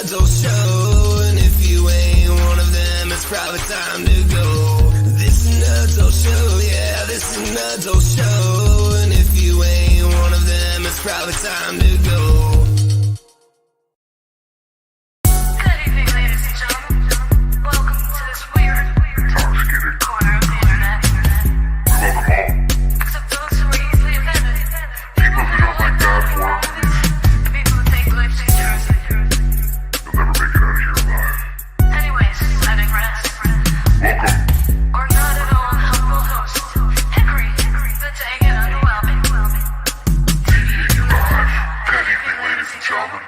adult show, and if you ain't one of them, it's probably time to go. This is an adult show, yeah, this is an adult show, and if you ain't one of them, it's probably time to go. Good evening, ladies and gentlemen. Welcome to this weird corner of the internet. Except those who are easily offended. People who don't like bad form. People who take life dangerously. You'll never make it out of here alive. Anyways, I digress. Welcome. Our not at all helpful host, Hickory, the dang and underwhelming. TDAU Live. Good evening, ladies and gentlemen.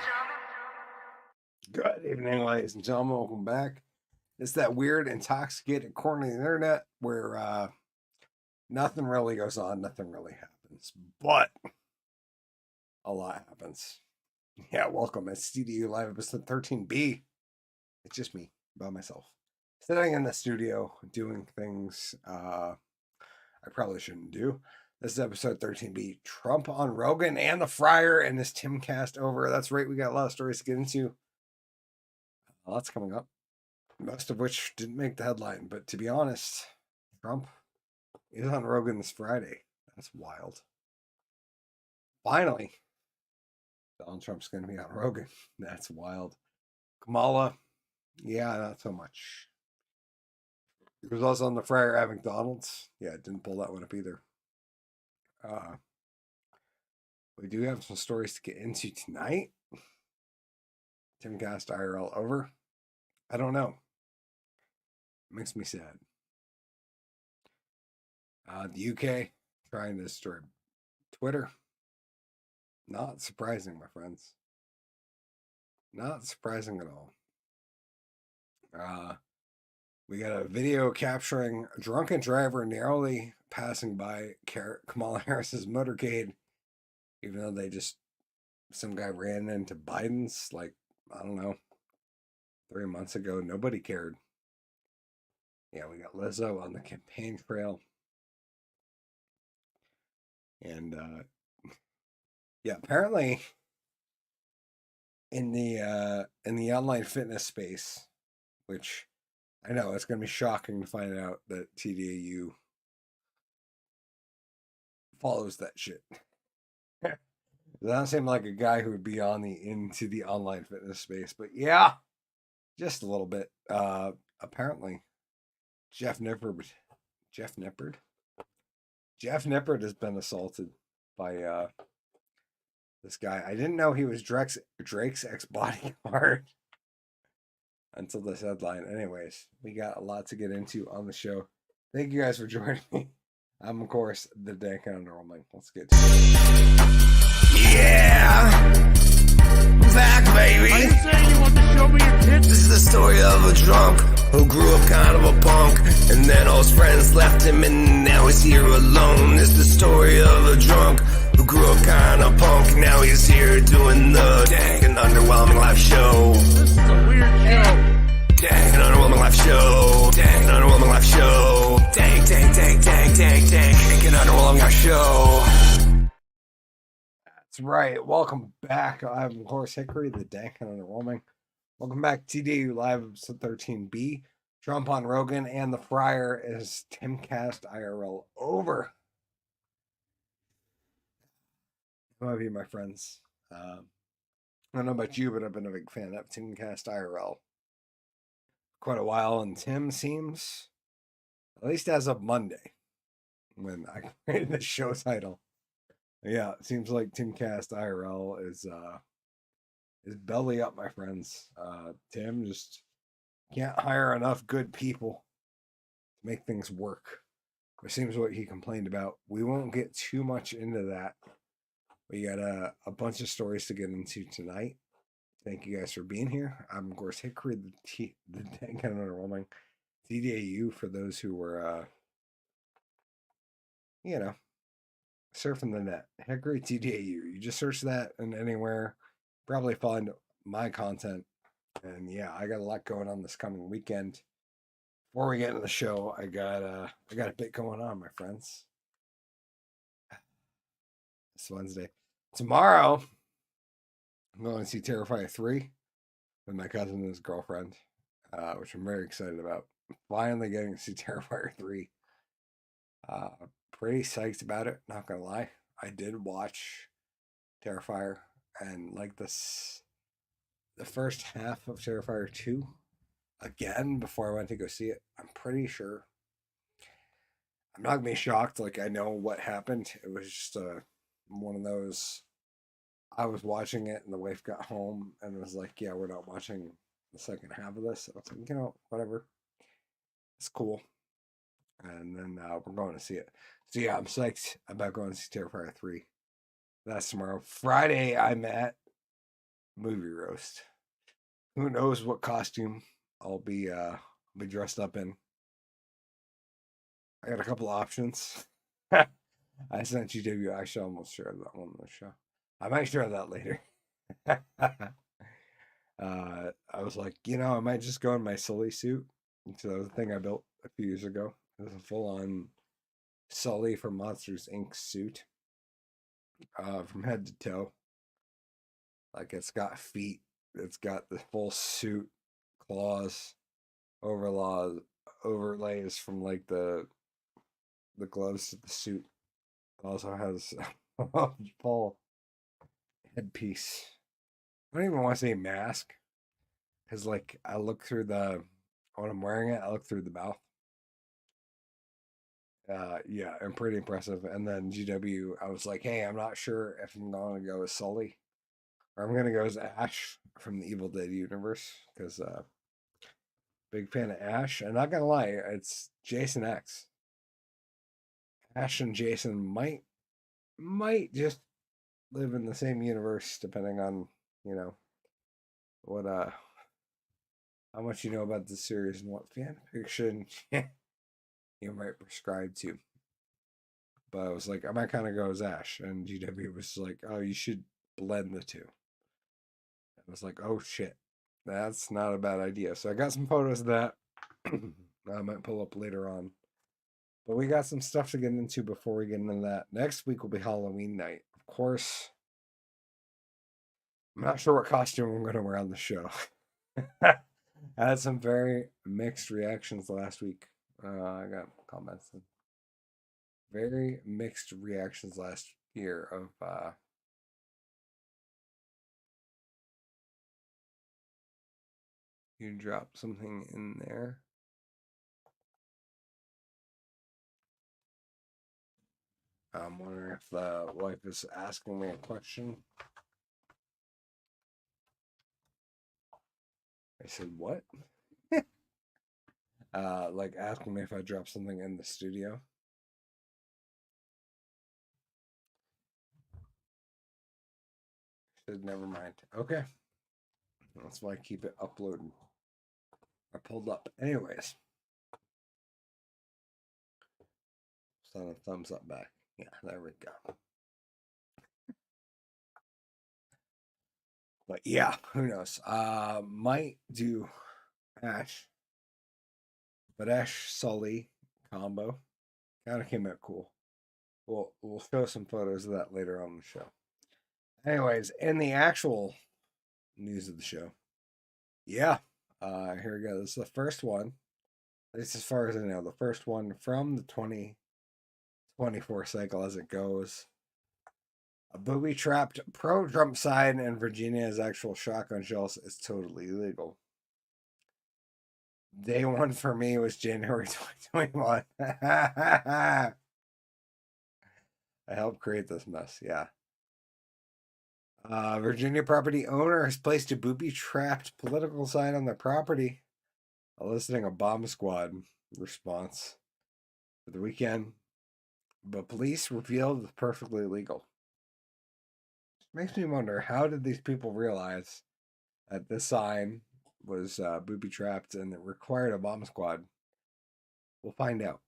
Good evening, ladies and gentlemen. Welcome back. It's that weird, intoxicated corner of the internet where nothing really goes on, nothing really happens, but a lot happens. Yeah, welcome. It's TDAU Live episode 13B. It's just me by myself, sitting in the studio doing things I probably shouldn't do. This is episode 13B. Trump on Rogan and the Friar and this Timcast over. That's right. We got a lot of stories to get into. Lots coming up, most of which didn't make the headline. But to be honest, Trump is on Rogan this Friday. That's wild. Finally, Donald Trump's going to be on Rogan. That's wild. Kamala, yeah, not so much. He was also on the Friar at McDonald's. Yeah, didn't pull that one up either. We do have some stories to get into tonight. TimcastIRL over. I don't know. It makes me sad. The UK trying to destroy Twitter. Not surprising, my friends. Not surprising at all. We got a video capturing a drunken driver narrowly passing by Kamala Harris's motorcade, even though some guy ran into Biden's, like, I don't know, 3 months ago. Nobody cared. Yeah, we got Lizzo on the campaign trail. And, yeah, apparently in the online fitness space, which I know it's going to be shocking to find out that TDAU follows that shit. Does not seem like a guy who would be into the online fitness space, but yeah, just a little bit. Apparently, Jeff Nippard has been assaulted by this guy. I didn't know he was Drake's ex-bodyguard until this headline. Anyways, we got a lot to get into on the show. Thank you guys for joining me. I'm, of course, the Dan Underwhelming. Let's get to it. Yeah, back, baby. Are you saying you want to show me your tits? This is the story of a drunk who grew up kind of a punk, and then all his friends left him, and now he's here alone. This is the story of a drunk who grew up kind of punk, now he's here doing the dang and underwhelming live show. This is a weird show. Dang and underwhelming live show. Dang and underwhelming live show. Dang and underwhelming live show. That's right. Welcome back. I'm, of course, Hickory, the dank and underwhelming. Welcome back, TDAU Live, episode 13B. Trump on Rogan and the Friar is TimcastIRL over. I love you, my friends. I don't know about you, but I've been a big fan of TimcastIRL quite a while, and Tim seems, at least as of Monday, when I created the show title, yeah, it seems like TimcastIRL is belly up, my friends. Tim just can't hire enough good people to make things work. It seems what he complained about. We won't get too much into that. We got a bunch of stories to get into tonight. Thank you guys for being here. I'm, of course, Hickory, the dang kind of underwhelming. TDAU for those who were, surfing the net. HickoryTDAU. You just search that and anywhere, probably find my content. And yeah, I got a lot going on this coming weekend. Before we get into the show, I got a bit going on, my friends. It's Wednesday. Tomorrow, I'm going to see Terrifier 3. with my cousin and his girlfriend, which I'm very excited about. Finally getting to see Terrifier 3. Pretty psyched about it, not gonna lie. I did watch Terrifier and like the first half of Terrifier 2 again before I went to go see it. I'm pretty sure. I'm not gonna be shocked, like I know what happened. It was just one of those. I was watching it and the wife got home and was like, yeah, we're not watching the second half of this. I was like, whatever. It's cool. And then we're going to see it. So yeah, I'm psyched about going to see Terrifier 3. That's tomorrow. Friday, I'm at Movie Roast. Who knows what costume I'll be dressed up in. I got a couple options. I sent GW. I should almost share that one on the show. I might share that later. I was like, I might just go in my Sully suit. So that was the thing I built a few years ago. It was a full-on Sully from Monsters Inc. suit. From head to toe. Like it's got feet. It's got the full suit, claws, overlays from like the gloves to the suit. It also has a full headpiece. I don't even want to say mask. Because like I look through when I'm wearing it, I look through the mouth. Yeah, I'm pretty impressive. And then GW, I was like, hey, I'm not sure if I'm going to go as Sully or I'm going to go as Ash from the Evil Dead universe because big fan of Ash. And not going to lie, it's Jason X. Ash and Jason might just live in the same universe depending on, what how much you know about the series and what fan fiction you might prescribe to. But I was like, I might kind of go as Ash. And GW was like, oh, you should blend the two. I was like, oh shit, that's not a bad idea. So I got some photos of that. I might pull up later on. But we got some stuff to get into before we get into that. Next week will be Halloween night. Of course, I'm not sure what costume I'm going to wear on the show. I had some very mixed reactions last week. I got comments. Very mixed reactions last year of you drop something in there. I'm wondering if the wife is asking me a question. I said, what? Like asking me if I dropped something in the studio. I said, never mind. Okay. That's why I keep it uploaded. I pulled up. Anyways. Send a thumbs up back. Yeah, there we go. But yeah, who knows? Might do Ash. But Ash Sully combo kind of came out cool. We'll show some photos of that later on the show. Anyways, in the actual news of the show, yeah, here we go. This is the first one, at least as far as I know, the first one from the 2024 cycle as it goes. A booby-trapped pro-Trump sign in Virginia's actual shotgun shells is totally illegal. Day one for me was January 2021. I helped create this mess, yeah. Virginia property owner has placed a booby-trapped political sign on their property, eliciting a bomb squad response for the weekend. But police revealed it's perfectly legal. Makes me wonder, how did these people realize that this sign was booby-trapped and it required a bomb squad? We'll find out.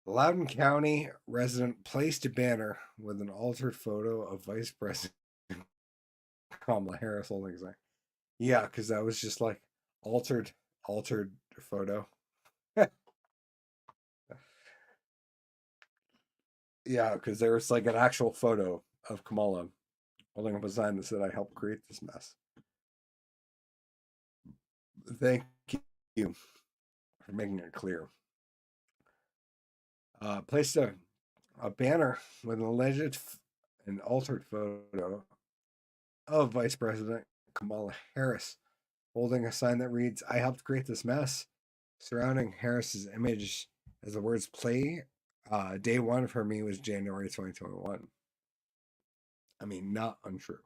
Loudoun County resident placed a banner with an altered photo of Vice President Kamala Harris holding a sign. Yeah, because that was just like altered photo. Yeah, because there was like an actual photo of Kamala holding up a sign that said, I helped create this mess. Thank you for making it clear. Placed a banner with an alleged and altered photo of Vice President Kamala Harris holding a sign that reads, "I helped create this mess," surrounding Harris's image as the words play. Day one for me was January 2021. I mean, not untrue.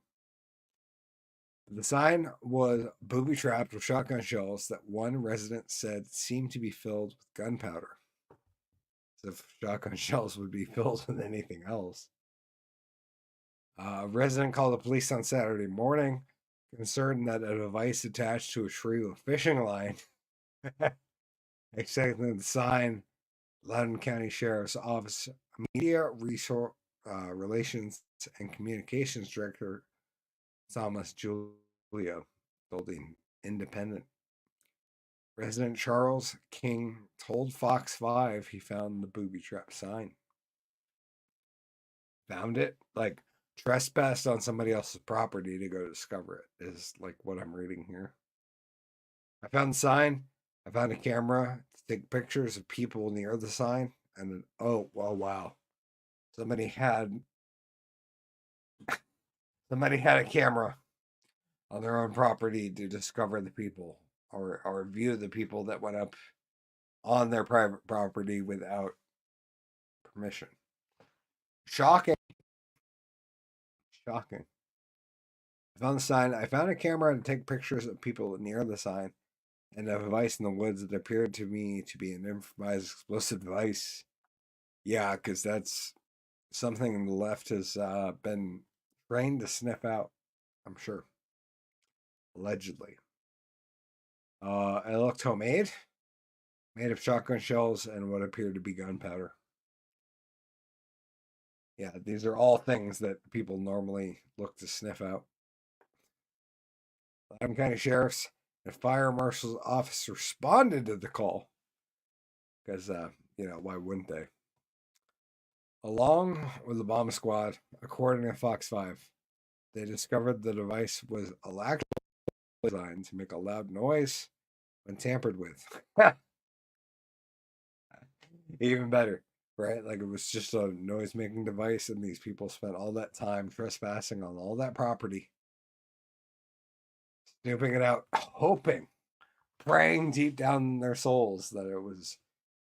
The sign was booby trapped with shotgun shells that one resident said seemed to be filled with gunpowder. As if shotgun shells would be filled with anything else. A resident called the police on Saturday morning, concerned that a device attached to a tree with a fishing line, accepting the sign, Loudoun County Sheriff's Office Media Relations and Communications Director Thomas Julia told the Independent. Resident Charles King told Fox 5 he found the booby trap sign. Found it? Like, trespassed on somebody else's property to go discover it, is like what I'm reading here. I found the sign. I found a camera to take pictures of people near the sign. And then, oh, well, wow. Somebody had a camera on their own property to discover the people or view the people that went up on their private property without permission. Shocking. I found the sign. I found a camera to take pictures of people near the sign and a device in the woods that appeared to me to be an improvised explosive device. Yeah, because that's something the left has been trained to sniff out, I'm sure. Allegedly. It looked homemade, made of shotgun shells and what appeared to be gunpowder. Yeah, these are all things that people normally look to sniff out. Loudoun County Sheriff's and Fire Marshal's office responded to the call. Because, why wouldn't they? Along with the bomb squad, according to Fox 5, they discovered the device was electrically designed to make a loud noise when tampered with. Even better, right? Like, it was just a noise-making device, and these people spent all that time trespassing on all that property, snooping it out, hoping, praying deep down in their souls that it was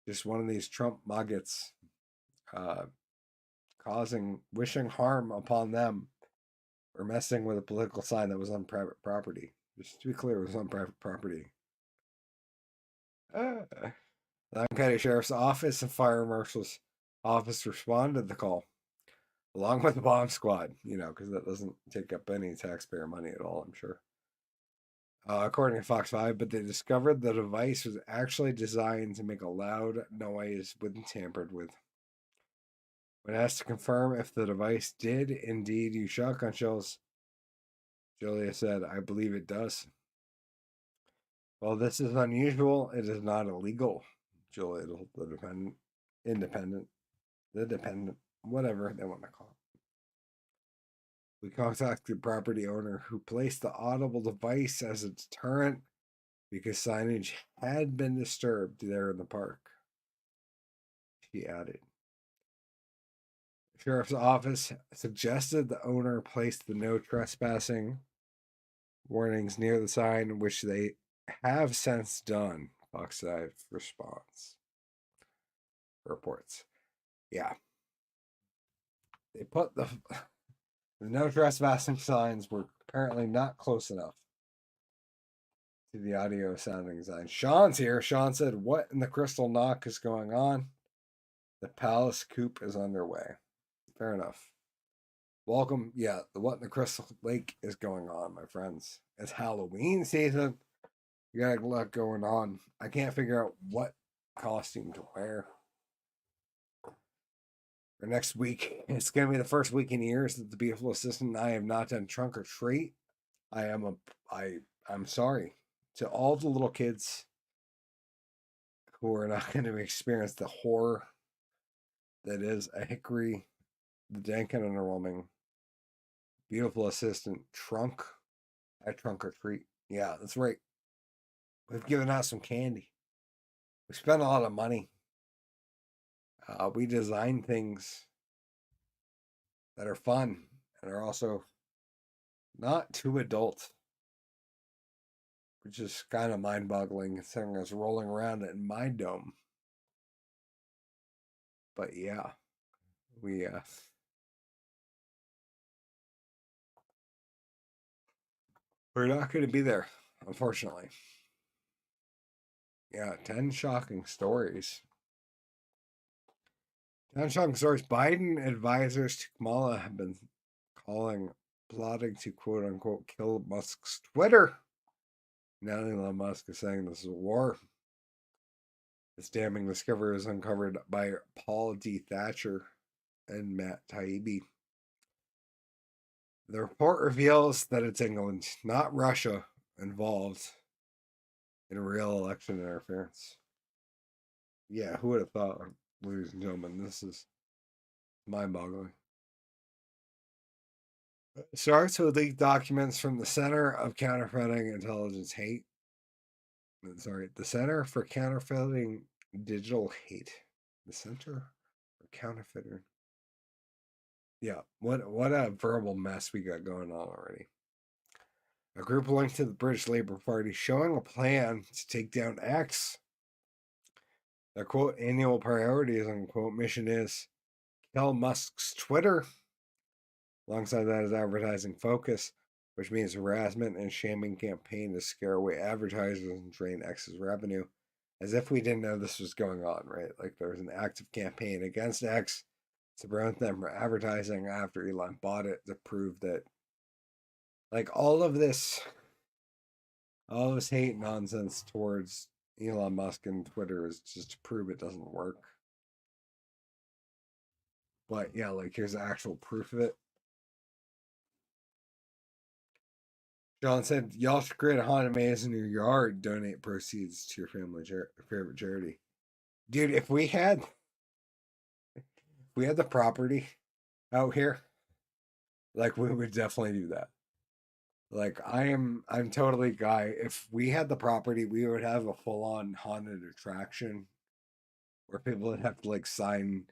just one of these Trump maggots wishing harm upon them or messing with a political sign that was on private property. Just to be clear, it was on private property. The County Sheriff's Office and Fire Marshal's Office responded to the call, along with the bomb squad, because that doesn't take up any taxpayer money at all, I'm sure. According to Fox 5, but they discovered the device was actually designed to make a loud noise when tampered with. When asked to confirm if the device did indeed use shotgun shells, Julia said, "I believe it does." While this is unusual, it is not illegal, Julia told the Independent, whatever they want to call it. We contacted the property owner who placed the audible device as a deterrent because signage had been disturbed there in the park. She added. The Sheriff's Office suggested the owner placed the no trespassing warnings near the sign, which they have since done, Fox 5 reports. Yeah. They put the no trespassing signs were apparently not close enough to the audio sounding sign. Sean's here. Sean said, "What in the Crystal Knock is going on? The Palace Coup is underway." Fair enough. Welcome. Yeah, the What in the Crystal Lake is going on, my friends. It's Halloween season. You got a lot going on. I can't figure out what costume to wear. For next week, it's going to be the first week in years that the beautiful assistant and I have not done trunk or treat. I'm sorry to all the little kids who are not going to experience the horror that is a Hickory, the dank and underwhelming beautiful assistant trunk at trunk or treat. Yeah, that's right. We've given out some candy. We spend a lot of money. We design things that are fun and are also not too adult, which is kind of mind-boggling considering I was rolling around in my dome. But yeah, we're not going to be there, unfortunately. Yeah, 10 shocking stories. 10 shocking stories. Biden advisors to Kamala have been plotting to quote unquote kill Musk's Twitter. Now Elon Musk is saying this is a war. This damning discovery was uncovered by Paul D. Thatcher and Matt Taibbi. The report reveals that it's England, not Russia, involved in real election interference. Yeah, who would have thought, ladies and gentlemen? This is mind-boggling. It starts with leaked documents from the Center of Counterfeiting Intelligence Hate. Sorry, the Center for Counterfeiting Digital Hate. The Center for Counterfeiting. Yeah, what a verbal mess we got going on already. A group linked to the British Labour Party showing a plan to take down X. Their quote annual priorities unquote mission is kill Musk's Twitter. Alongside that is advertising focus, which means harassment and shaming campaign to scare away advertisers and drain X's revenue. As if we didn't know this was going on, right? Like there was an active campaign against X to prevent them from advertising after Elon bought it to prove that, like, all of this hate nonsense towards Elon Musk and Twitter is just to prove it doesn't work. But yeah, like here's actual proof of it. John said, y'all should create a haunted maze in your yard, donate proceeds to your family favorite charity. Dude, if we had the property out here, like we would definitely do that. Like I'm totally guy. If we had the property, we would have a full-on haunted attraction where people would have to like sign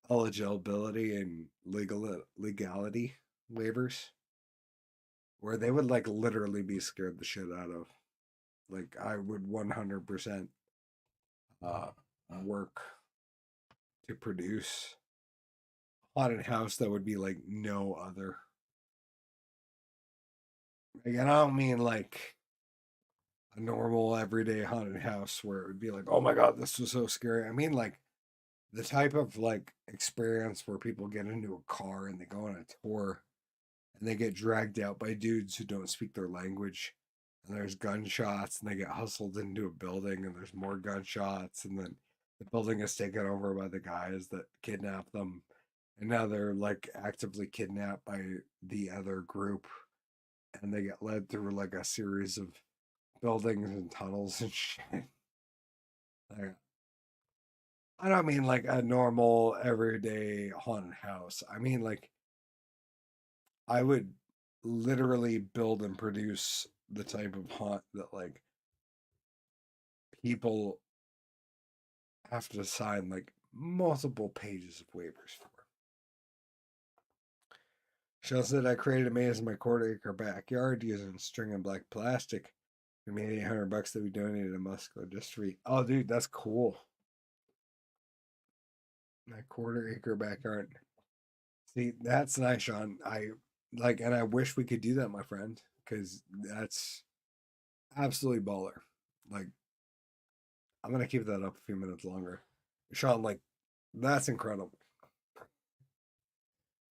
eligibility and legality waivers, where they would like literally be scared the shit out of. Like I would 100% work to produce a haunted house that would be like no other. Like, and I don't mean like a normal everyday haunted house where it would be like, oh my god, this was so scary. I mean like the type of like experience where people get into a car and they go on a tour and they get dragged out by dudes who don't speak their language, and there's gunshots and they get hustled into a building and there's more gunshots, and then the building is taken over by the guys that kidnapped them, and now they're like actively kidnapped by the other group, and they get led through like a series of buildings and tunnels and shit. Like, I don't mean like a normal everyday haunted house. I mean like I would literally build and produce the type of haunt that like people have to sign like multiple pages of waivers for. Shell said I created a maze in my quarter-acre backyard using string and black plastic. We made $800 that we donated to Musco just for. Oh, dude, that's cool. My quarter-acre backyard. See, that's nice, Sean. And I wish we could do that, my friend, because that's absolutely baller. Like, I'm gonna keep that up a few minutes longer. Sean, like, that's incredible.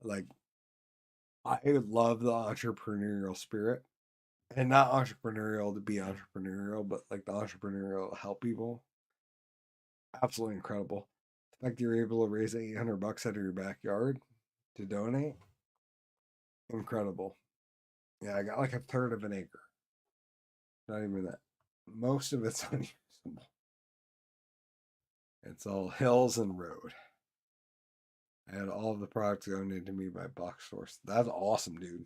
Like, I love the entrepreneurial spirit. And not entrepreneurial to be entrepreneurial, but like the entrepreneurial to help people. Absolutely incredible. The fact you're able to raise $800 out of your backyard to donate. Incredible. Yeah, I got like a third of an acre. Not even that. Most of it's unusable. It's all hills and road. I had all of the products donated to me by box stores. That's awesome, dude.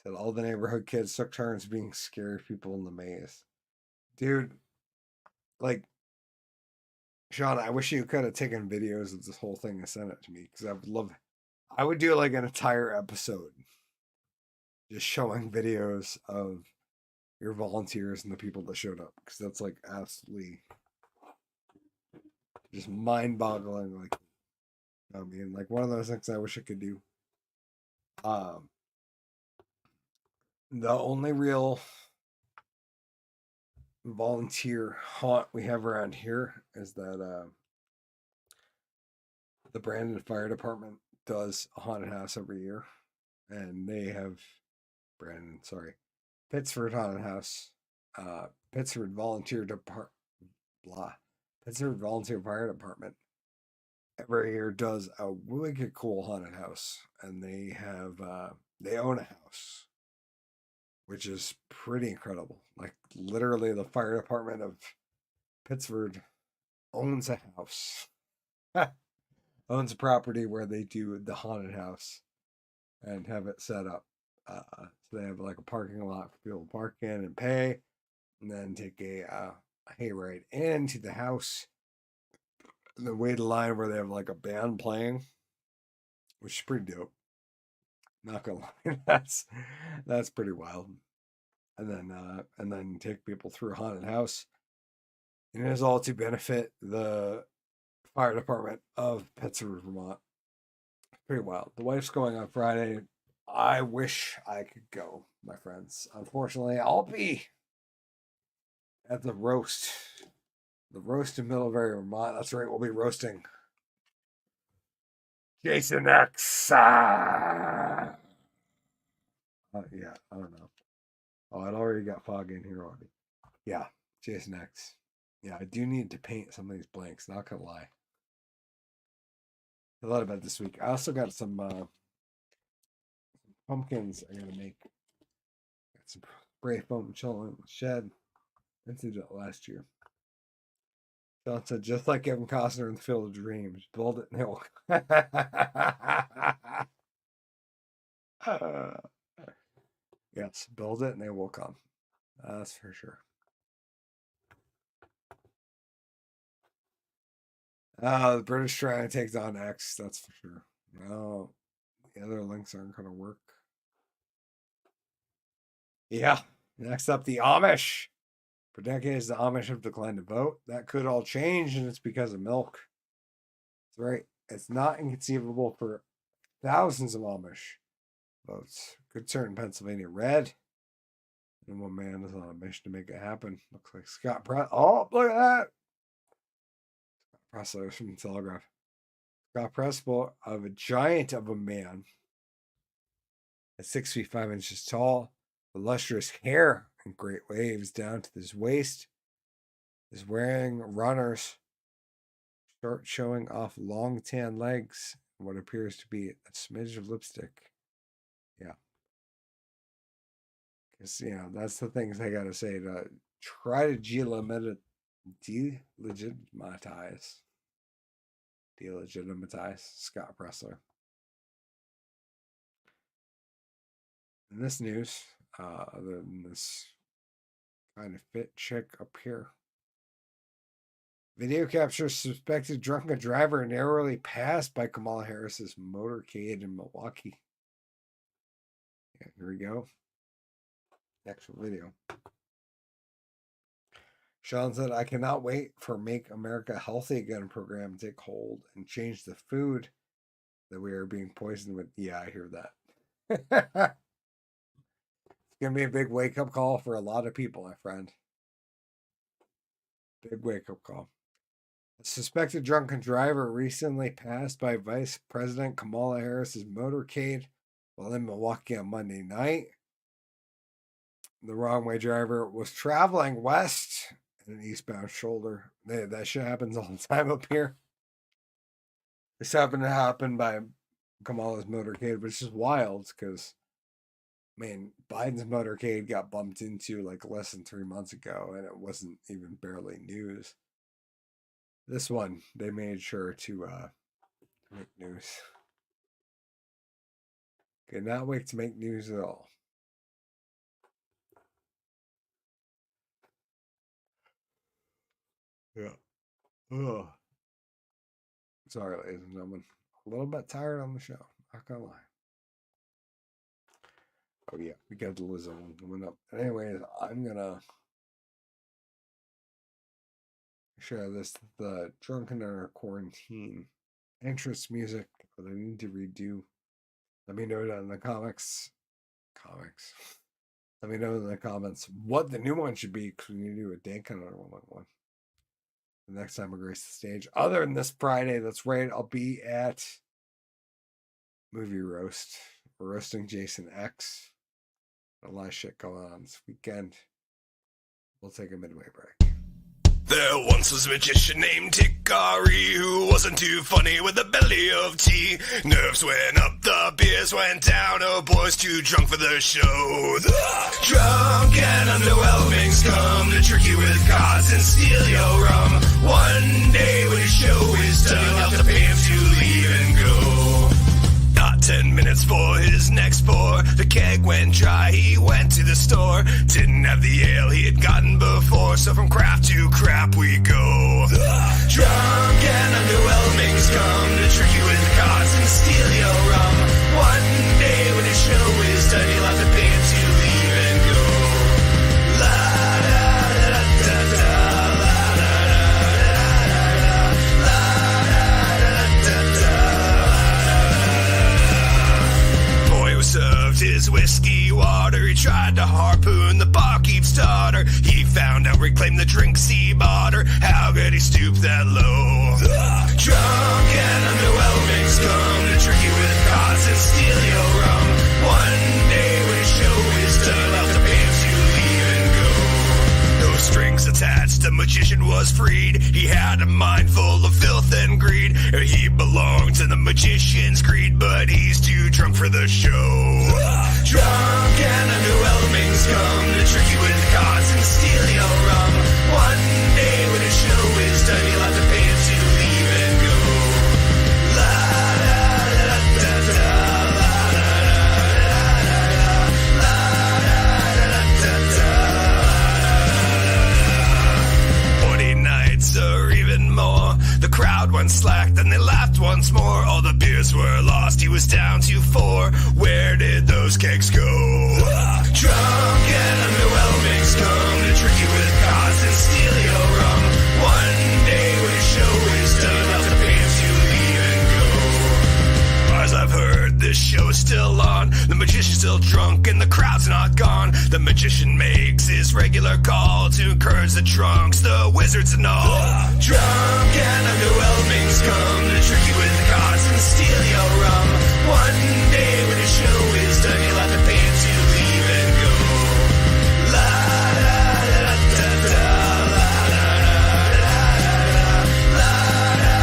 Said all the neighborhood kids took turns being scary people in the maze. Dude, like, Sean, I wish you could have taken videos of this whole thing and sent it to me because I would do like an entire episode just showing videos of your volunteers and the people that showed up because that's like absolutely just mind-boggling. Like, I mean, like one of those things I wish I could do. The only real volunteer haunt we have around here is that the Brandon Fire Department does a haunted house every year, and they have Pittsford Haunted House, Pittsford Volunteer Pittsford Volunteer Fire Department every year does a wicked cool haunted house, and they own a house, which is pretty incredible. Like literally, the fire department of Pittsford owns a house, owns a property where they do the haunted house and have it set up. So they have like a parking lot for people to park in and pay, and then take a hayride into the house. And then wait a line where they have like a band playing, which is pretty dope. Not gonna lie, that's pretty wild. And then take people through a haunted house. And it is all to benefit the fire department of Pittsburgh, Vermont. Pretty wild. The wife's going on Friday. I wish I could go, my friends. Unfortunately, I'll be at the roast. The roast in Middlebury, Vermont. That's right, we'll be roasting Jason X. Yeah, I don't know. Oh, it already got fog in here already. Yeah, Jason X. Yeah, I do need to paint some of these blanks, not gonna lie. I thought about this week. I also got some pumpkins I gotta make. Got some spray foam chilling in the shed. I did that last year. John said, just like Kevin Costner in the Field of Dreams, build it and it will. Yes, build it and they will come. That's for sure. The British trying to take down X, that's for sure. No, the other links aren't going to work. Yeah, next up, the Amish. For decades, the Amish have declined to vote. That could all change, and it's because of milk. That's right. It's not inconceivable for thousands of Amish votes. Could turn Pennsylvania red. And one man is on a mission to make it happen. Looks like Scott Press. Oh, look at that. Scott Pressler from the Telegraph. Scott Pressler of a giant of a man at 6 feet 5 inches tall, with lustrous hair in great waves down to his waist, is wearing runners, showing off long tan legs and what appears to be a smidge of lipstick. Yeah. Because, that's the things I got to say to try to delegitimize Scott Pressler. In this news, other than this kind of fit chick up here, video captures suspected drunken driver narrowly passed by Kamala Harris's motorcade in Milwaukee. Yeah, here we go. Actual video. Sean said, I cannot wait for Make America Healthy Again program to take hold and change the food that we are being poisoned with. Yeah, I hear that. It's going to be a big wake-up call for a lot of people, my friend. Big wake-up call. A suspected drunken driver recently passed by Vice President Kamala Harris's motorcade while in Milwaukee on Monday night. The wrong-way driver was traveling west in an eastbound shoulder. That shit happens all the time up here. This happened to happen by Kamala's motorcade, which is wild because, Biden's motorcade got bumped into like less than 3 months ago, and it wasn't even barely news. This one, they made sure to make news. Cannot wait to make news at all. Yeah. Ugh. Sorry, ladies and gentlemen. A little bit tired on the show. Not gonna lie. Oh yeah, we got the Lizzo one coming up. Anyways, I'm gonna share this. The Drunken Under Quarantine interest music that I need to redo. Let me know down in the comics. Let me know in the comments what the new one should be, because we need to do a Dan Kind of one. The next time I grace the stage. Other than this Friday, that's right, I'll be at Movie Roast. We're roasting Jason X. A lot of shit going on this weekend. We'll take a midway break. There once was a magician named Hickory who wasn't too funny with a belly of tea. Nerves went up, the beers went down. Oh, boys too drunk for the show. The drunk and underwhelming scum to trick you with cards and steal your rum. One day when your show is done, you'll have to pay him to leave and go. Not 10 minutes for his next pour. The keg went dry, he went to the store. Didn't have the ale he had gotten before, so from craft to crap we go. Drunk and underwhelming scum to trick you with cards and steal your rum. One day when his show is done, you'll have to pay him to leave and go. La da da da da da, la da da da da da, la da da da da. Boy was served his whiskey water. He tried to harpoon the barkeep's daughter. He found out, reclaimed the drinks he bought her. How could he stoop that low? Drunk and underwhelming scum to trick you with cards and steal your rum. One day when his show is done, I'll have to pay him to leave and go. No strings attached, the magician was freed. He had a mind full of filth and greed. He belonged to the magician's creed, but he's too drunk for the show. Drunk and underwhelming scum to trick you with cards and steal your rum. One day when his show is done, you'll have to pay him to leave and go. La da da da da, la da da da da, la da da da da. 40 nights or even more. The crowd went slack, then they laughed once more. All the beers were lost, he was down to 4. Where did those kegs go? Drunk and underwhelming scum to trick you with cards and steal your rum. One day when his show is done, I'll have to pay him to leave and go. As I've heard, this show is still on. The magician's still drunk and the crowd's not gone. The magician makes his regular call to encourage the drunks, the wizards and all. Drunk and underwhelming scum to trick you with cards and steal your rum. One day when his show is done, you'll have to pay him to leave and go. La da da da da, la da da da da, la da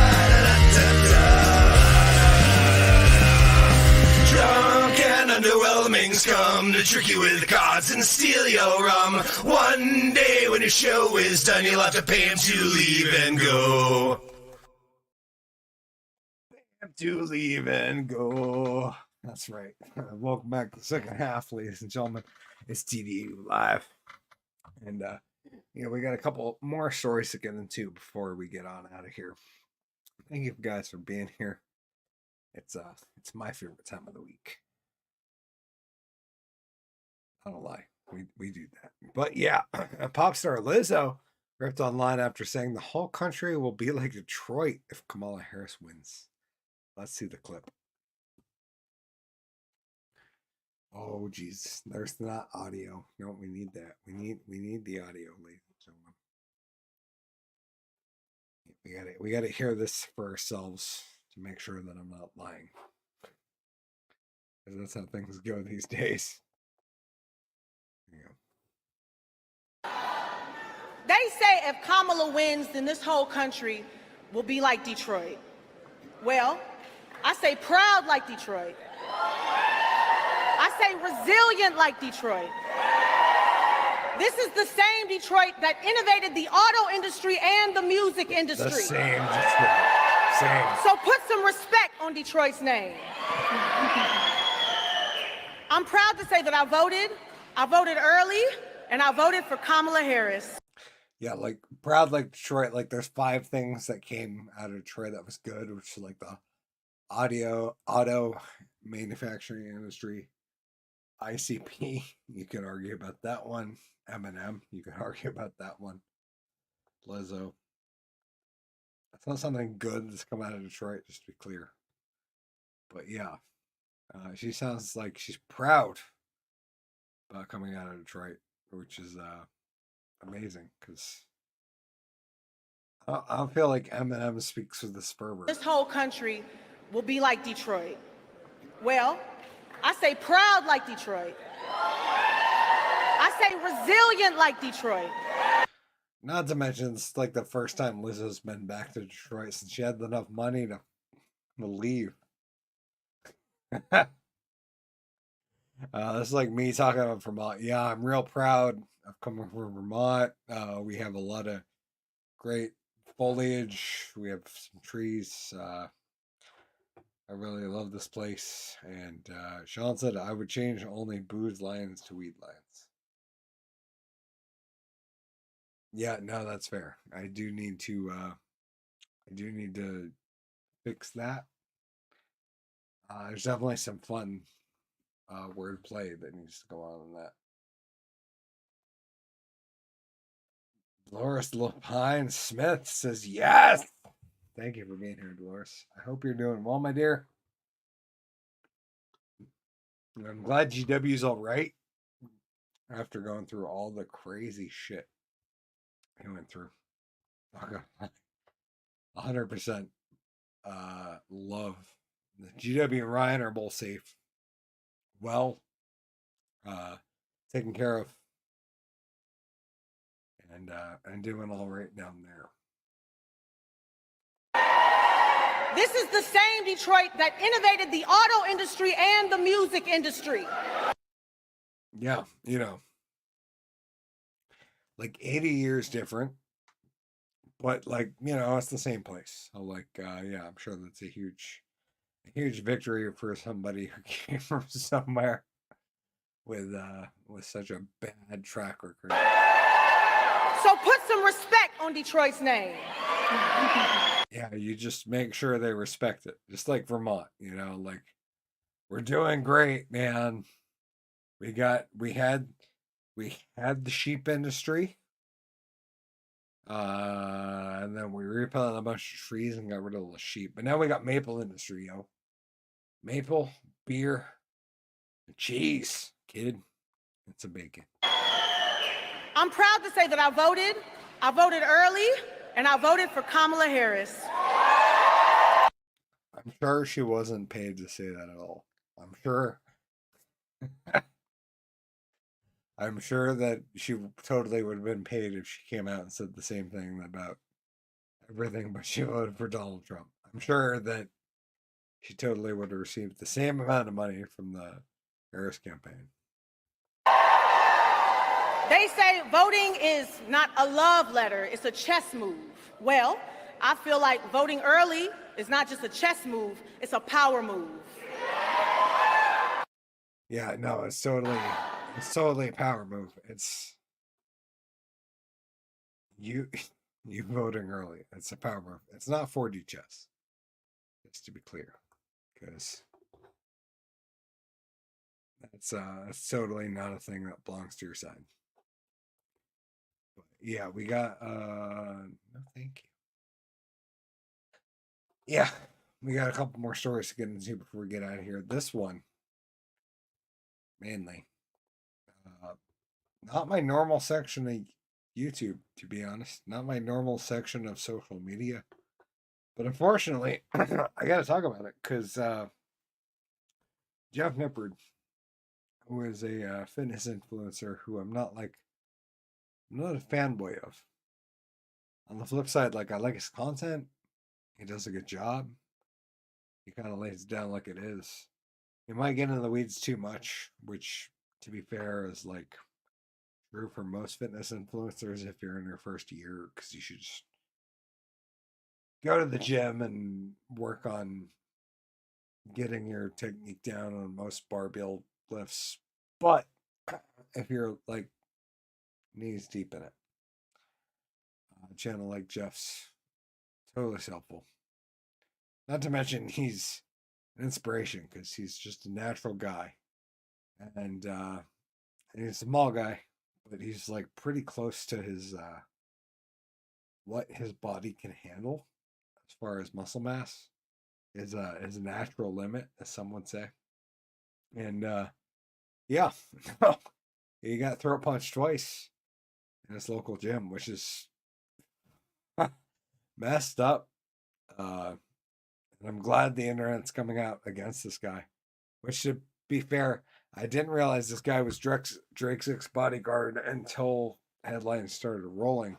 da da da. Drunk and underwhelming scum to trick you with cards and steal your rum. One day when his show is done, you'll have to pay him to leave and go. To leave and go. That's right. Welcome back to the second half, ladies and gentlemen. It's TDAU Live. And we got a couple more stories to get into before we get on out of here. Thank you guys for being here. It's my favorite time of the week. I don't lie. We do that. But yeah, pop star Lizzo ripped online after saying the whole country will be like Detroit if Kamala Harris wins. Let's see the clip. Oh, geez. There's not audio. No, we need that. We need the audio, ladies and gentlemen. We gotta hear this for ourselves to make sure that I'm not lying. Because that's how things go these days. There you go. They say if Kamala wins, then this whole country will be like Detroit. Well, I say proud like Detroit. I say resilient like Detroit. This is the same Detroit that innovated the auto industry and the music industry. The same Detroit. Same. So put some respect on Detroit's name. I'm proud to say that I voted early, and I voted for Kamala Harris. Yeah, like proud like Detroit. Like there's 5 things that came out of Detroit that was good, which is like the auto manufacturing industry, ICP. You can argue about that one. Eminem. You can argue about that one. Lizzo. That's not something good that's come out of Detroit, just to be clear. But yeah, she sounds like she's proud about coming out of Detroit, which is amazing because I feel like Eminem speaks with this fervor. This whole country will be like Detroit. Well, I say proud like Detroit. I say resilient like Detroit. Not to mention, it's like the first time Lizzo's been back to Detroit since she had enough money to leave. This is like me talking about Vermont. Yeah, I'm real proud of coming from Vermont. We have a lot of great foliage. We have some trees. I really love this place. And Sean said I would change only booze lines to weed lines. Yeah, no, that's fair. I do need to fix that. There's definitely some fun wordplay that needs to go on in that. Dolores Lapine Smith says yes. Thank you for being here, Dolores. I hope you're doing well, my dear. I'm glad GW's all right after going through all the crazy shit he went through. 100% love. GW and Ryan are both safe, well, taken care of, and doing all right down there. This is the same Detroit that innovated the auto industry and the music industry. Yeah, you know, like 80 years different, but like, you know, it's the same place. So like, yeah, I'm sure that's a huge victory for somebody who came from somewhere with such a bad track record. So put some respect on Detroit's name. Yeah, you just make sure they respect it. Just like Vermont, you know, like we're doing great, man. We had the sheep industry. And then we replanted a bunch of trees and got rid of the sheep. But now we got maple industry, yo. Maple, beer, and cheese, kid. It's a bacon. I'm proud to say that I voted early, and I voted for Kamala Harris. I'm sure she wasn't paid to say that at all. I'm sure. I'm sure that she totally would have been paid if she came out and said the same thing about everything, but she voted for Donald Trump. I'm sure that she totally would have received the same amount of money from the Harris campaign. They say voting is not a love letter, it's a chess move. Well, I feel like voting early is not just a chess move, it's a power move. Yeah, no, it's totally a power move. It's you voting early. It's a power move. It's not 4D chess. Just to be clear. Because that's totally not a thing that belongs to your side. But yeah, we got no thank you. Yeah, we got a couple more stories to get into before we get out of here. This one mainly not my normal section of YouTube, to be honest. Not my normal section of social media. But unfortunately, I got to talk about it because Jeff Nippard, who is a fitness influencer who I'm not a fanboy of. On the flip side, like I like his content. He does a good job. He kind of lays it down like it is. He might get into the weeds too much, which, to be fair, is like true for most fitness influencers if you're in your first year, because you should just go to the gym and work on getting your technique down on most barbell lifts. But if you're like knees deep in it, a channel like Jeff's. Totally helpful. Not to mention he's an inspiration because he's just a natural guy. And he's a small guy, but he's like pretty close to his what his body can handle as far as muscle mass is a natural limit, as some would say. And yeah, he got throat punched twice in his local gym, which is messed up. And I'm glad the internet's coming out against this guy. Which, to be fair, I didn't realize this guy was Drake's ex-bodyguard until headlines started rolling.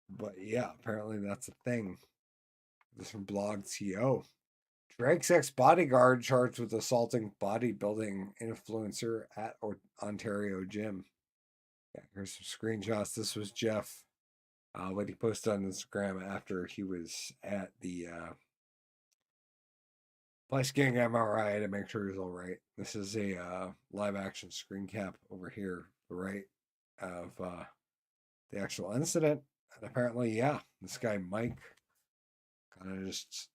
But yeah, apparently that's a thing. This is from Blog TO. Drake's ex-bodyguard charged with assaulting bodybuilding influencer at Ontario gym. Yeah, here's some screenshots. This was Jeff. What he posted on Instagram after he was at the place getting MRI to make sure he's all right. This is a live action screen cap over here, the right of the actual incident. And apparently, yeah, this guy Mike kind of just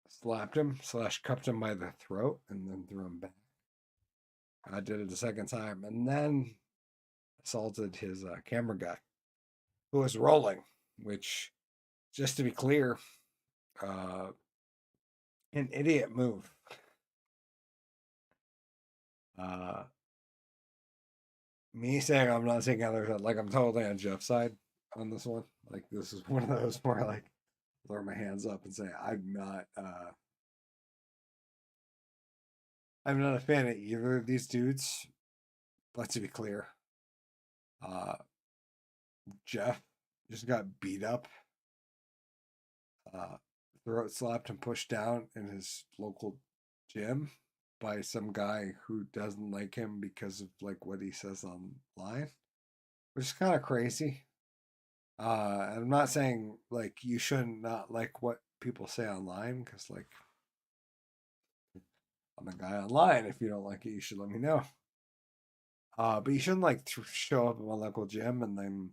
slapped him / cupped him by the throat and then threw him back. I did it the second time and then assaulted his camera guy who was rolling, which, just to be clear, an idiot move. Me saying I'm not taking others, like I'm totally on Jeff's side on this one. Like this is one of those where I like throw my hands up and say I'm not a fan of either of these dudes. But to be clear, Jeff just got beat up, throat slapped and pushed down in his local gym by some guy who doesn't like him because of like what he says online, which is kind of crazy. I'm not saying like you shouldn't not like what people say online, because like I'm a guy online. If you don't like it, you should let me know. But you shouldn't like show up at my local gym and then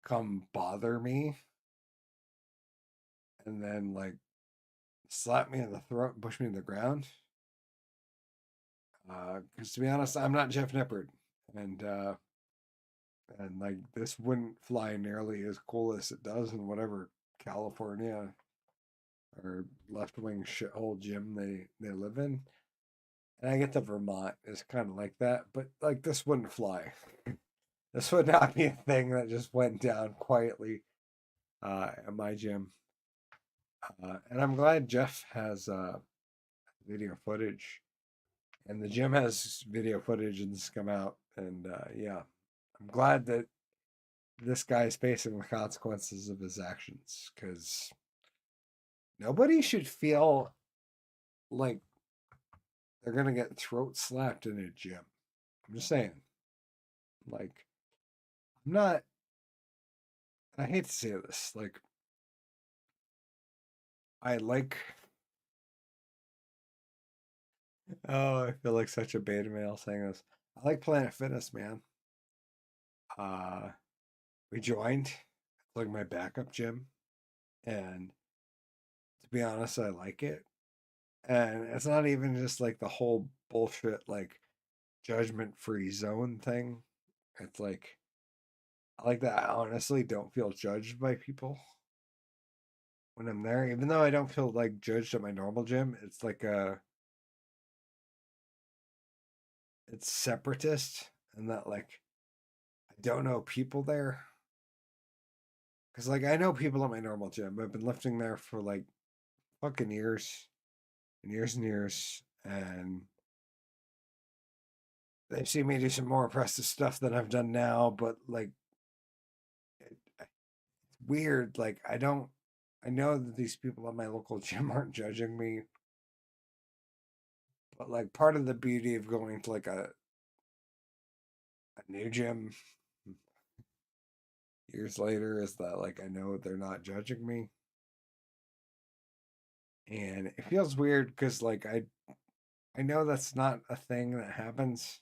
come bother me and then like slap me in the throat and push me to the ground. Because to be honest, I'm not Jeff Nippard, and like this wouldn't fly nearly as cool as it does in whatever California or left-wing shithole gym they live in. And I get that Vermont is kind of like that, but like this wouldn't fly. This would not be a thing that just went down quietly at my gym. And I'm glad Jeff has video footage, and the gym has video footage, and this come out. And yeah, I'm glad that this guy is facing the consequences of his actions, because nobody should feel like they're gonna get throat slapped in a gym. I'm just saying. Like, I'm not. I hate to say this. Like, I like. Oh, I feel like such a beta male saying this. I like Planet Fitness, man. We joined. It's like my backup gym, and to be honest, I like it. And it's not even just like the whole bullshit like judgment-free zone thing. It's like I like that I honestly don't feel judged by people when I'm there, even though I don't feel like judged at my normal gym. It's like it's separatist, and that like I don't know people there. Because like I know people at my normal gym. I've been lifting there for like fucking years and years and years, and they've seen me do some more impressive stuff than I've done now, but like it's weird. Like I know that these people at my local gym aren't judging me, but like part of the beauty of going to like a new gym years later is that like I know they're not judging me. And it feels weird because like I know that's not a thing that happens,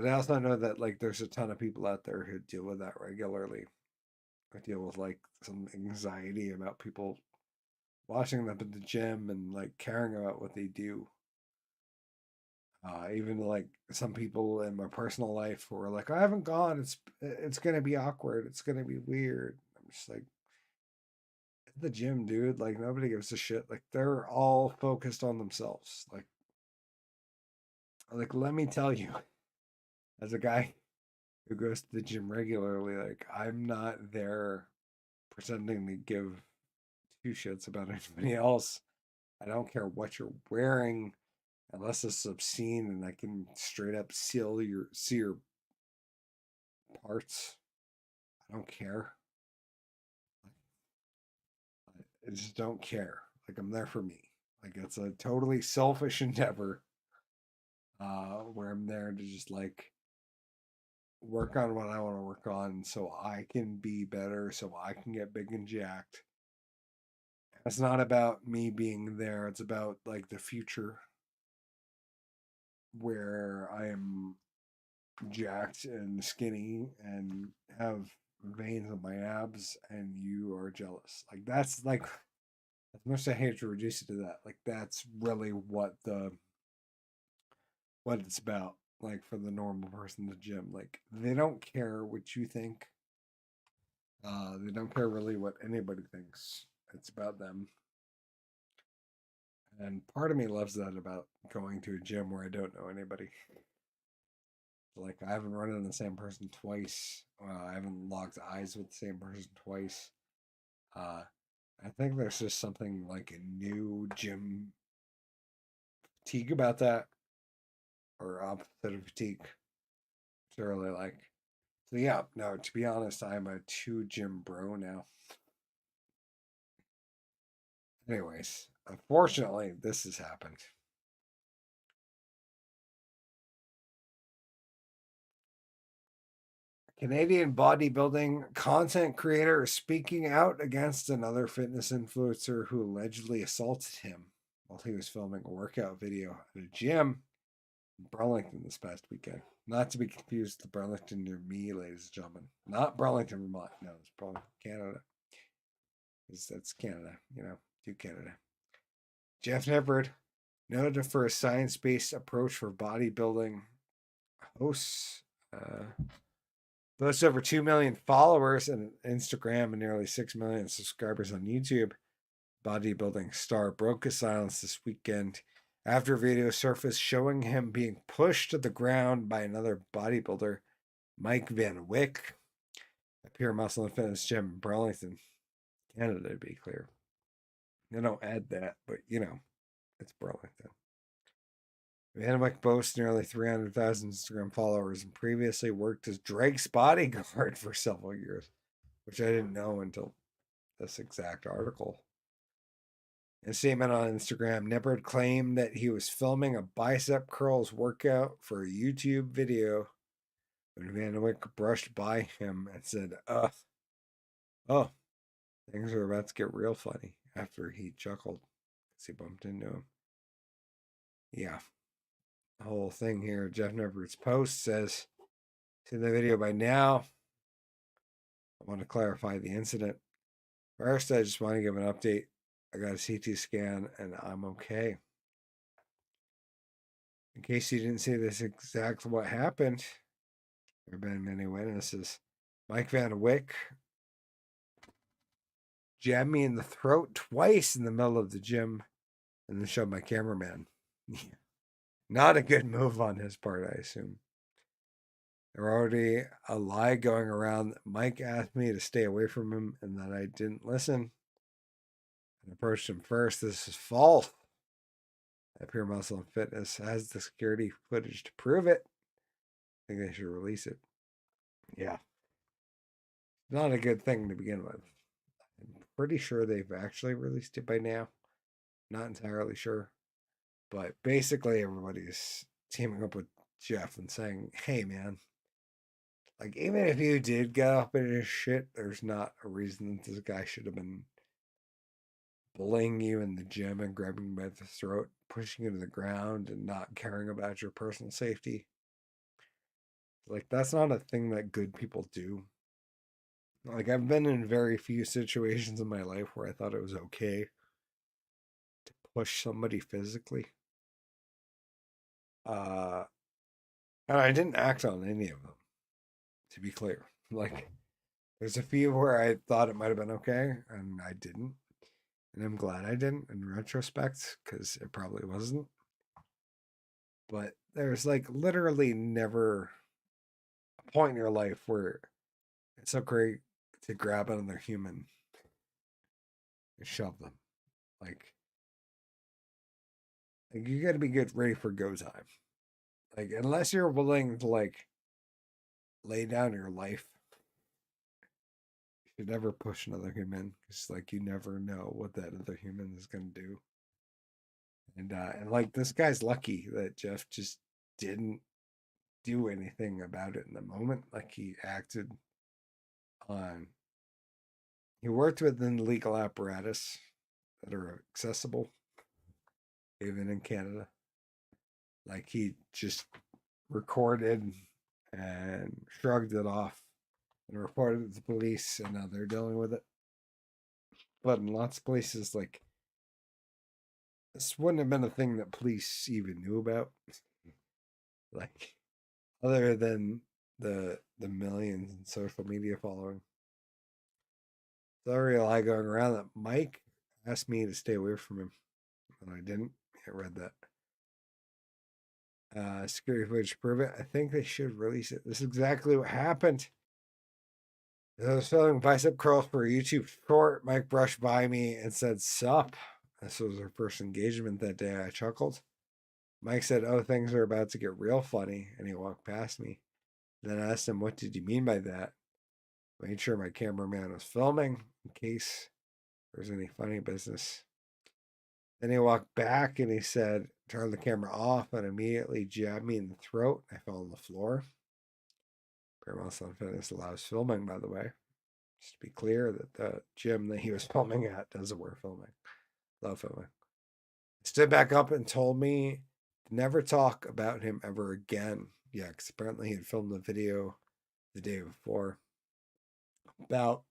But I also know that like there's a ton of people out there who deal with that regularly. I deal with like some anxiety about people watching them at the gym and like caring about what they do. Even like some people in my personal life who are like, I haven't gone. It's gonna be awkward. It's gonna be weird. I'm just like, at the gym, dude. Like nobody gives a shit. Like they're all focused on themselves. Like let me tell you, as a guy who goes to the gym regularly, like I'm not there pretending to give two shits about anybody else. I don't care what you're wearing, unless it's obscene and I can straight up see your parts. I don't care. I just don't care. Like I'm there for me. Like it's a totally selfish endeavor. Where I'm there to just like work on what I want to work on so I can be better, so I can get big and jacked. It's not about me being there, it's about like the future where I am jacked and skinny and have veins on my abs and you are jealous. Like that's like as much as I hate to reduce it to that, like that's really what it's about. Like for the normal person in the gym. Like they don't care what you think. They don't care really what anybody thinks. It's about them. And part of me loves that about going to a gym where I don't know anybody. Like I haven't run into the same person twice. I haven't locked eyes with the same person twice. I think there's just something like a new gym fatigue about that, or opposite of fatigue. Which I really like. So yeah, no. To be honest, I'm a 2 gym bro now. Anyways, unfortunately, this has happened. Canadian bodybuilding content creator is speaking out against another fitness influencer who allegedly assaulted him while he was filming a workout video at a gym in Burlington this past weekend. Not to be confused with Burlington near me, ladies and gentlemen. Not Burlington, Vermont. No, it's Burlington, Canada. That's Canada, do Canada. Jeff Nippard, noted for a science-based approach for bodybuilding, hosts boasts over 2 million followers on Instagram and nearly 6 million subscribers on YouTube. Bodybuilding star broke his silence this weekend after a video surfaced showing him being pushed to the ground by another bodybuilder, Mike Van Wyck, at Pure Muscle and Fitness Gym in Burlington, Canada, to be clear. They don't add that, but it's Burlington. Van Wyck boasts nearly 300,000 Instagram followers and previously worked as Drake's bodyguard for several years, which I didn't know until this exact article. In a statement on Instagram, Nippard claimed that he was filming a bicep curls workout for a YouTube video when Van Wyck brushed by him and said, oh, things are about to get real funny, after he chuckled as he bumped into him. Yeah. The whole thing here, Jeff Nippard's post says, see the video by now. I want to clarify the incident. First, I just want to give an update. I got a CT scan and I'm okay. In case you didn't see this exactly what happened, there have been many witnesses. Mike Van Wyck jabbed me in the throat twice in the middle of the gym and then showed my cameraman. Not a good move on his part, I assume. There already a lie going around that Mike asked me to stay away from him and that I didn't listen and approached him first. This is false. Pure Muscle and Fitness has the security footage to prove it. I think they should release it. Yeah. Not a good thing to begin with. I'm pretty sure they've actually released it by now. Not entirely sure. But basically everybody's teaming up with Jeff and saying, hey man, like even if you did get up in his shit, there's not a reason that this guy should have been bullying you in the gym and grabbing you by the throat, pushing you to the ground and not caring about your personal safety. Like, that's not a thing that good people do. Like, I've been in very few situations in my life where I thought it was okay to push somebody physically. And I didn't act on any of them, to be clear. Like, there's a few where I thought it might have been okay, and I didn't. And I'm glad I didn't in retrospect, because it probably wasn't. But there's like literally never a point in your life where it's so great to grab another human and shove them. Like you got to be good ready for go time. Like, unless you're willing to like lay down your life, you should never push another human, because like you never know what that other human is gonna do. And like, this guy's lucky that Jeff just didn't do anything about it in the moment. Like, he acted on. He worked within the legal apparatus that are accessible, even in Canada. Like, he just recorded and shrugged it off and reported it to the police, and now they're dealing with it. But in lots of places, like, this wouldn't have been a thing that police even knew about. Like, other than the millions in social media following. It's already a lie going around that Mike asked me to stay away from him, and I didn't. I read that. Security footage to prove it. I think they should release it. This is exactly what happened. As I was filming bicep curls for a YouTube short, Mike brushed by me and said, "Sup." This was our first engagement that day. I chuckled. Mike said, "Oh, things are about to get real funny," and he walked past me. Then I asked him, "What did you mean by that?" Made sure my cameraman was filming in case there was any funny business. Then he walked back and he said, "Turn the camera off," and immediately jabbed me in the throat. I fell on the floor. Paramount Fitness allows filming, by the way. Just to be clear that the gym that he was filming at doesn't wear filming. Love filming. Stood back up and told me to never talk about him ever again. Yeah, because apparently he had filmed the video the day before about